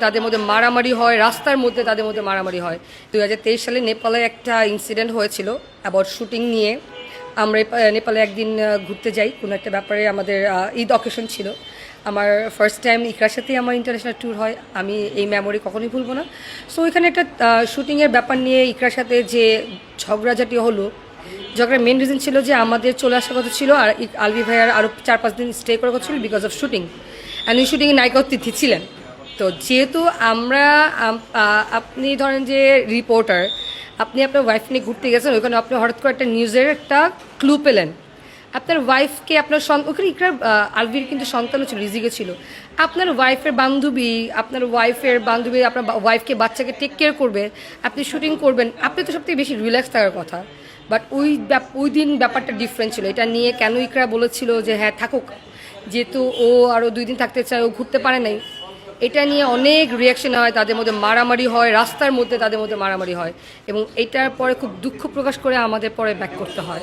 তাদের মধ্যে মারামারি হয়, রাস্তার মধ্যে তাদের মধ্যে মারামারি হয়। 2023 সালে নেপালে একটা ইনসিডেন্ট হয়েছিল অ্যাবাউট শুটিং নিয়ে। আমরা নেপালে একদিন ঘুরতে যাই, কোনো একটা ব্যাপারে আমাদের ঈদ অকেশন ছিল। আমার ফার্স্ট টাইম ইকরার সাথেই আমার ইন্টারন্যাশনাল ট্যুর হয়, আমি এই মেমোরি কখনোই ভুলবো না। সো ওইখানে একটা শুটিংয়ের ব্যাপার নিয়ে ইকরার সাথে যে ঝগড়াঝাটি হলো, ঝগড়ার মেন রিজন ছিল যে আমাদের চলে আসার কথা ছিল আর আলভি ভাইয়ার আরও 4-5 দিন স্টে করার কথা ছিল বিকজ অফ শুটিং, অ্যান্ড ওই শুটিংয়ে নায়িকা তিথি ছিলেন। তো যেহেতু আমরা আপনি ধরেন যে রিপোর্টার, আপনি আপনার ওয়াইফ নিয়ে ঘুরতে গেছেন, ওইখানে আপনি হঠাৎ করে একটা নিউজের একটা ক্লু পেলেন, আপনার ওয়াইফকে আপনার ওখানে ইকরার আলভির কিন্তু সন্তানও ছিল, রিজিকে ছিল, আপনার ওয়াইফের বান্ধবী আপনার ওয়াইফকে বাচ্চাকে টেক কেয়ার করবে, আপনি শুটিং করবেন, আপনি তো সবথেকে বেশি রিল্যাক্স থাকার কথা। বাট ওই দিন ব্যাপারটা ডিফারেন্ট ছিল। এটা নিয়ে কেন ইকরা বলেছিল যে হ্যাঁ থাকুক, যেহেতু ও আরও 2 দিন থাকতে চায়, ও ঘুরতে পারে নাই, এটা নিয়ে অনেক রিয়াকশন হয়, তাদের মধ্যে মারামারি হয়, রাস্তার মধ্যে তাদের মধ্যে মারামারি হয়, এবং এটার পরে খুব দুঃখ প্রকাশ করে আমাদের পরে ব্যাক করতে হয়।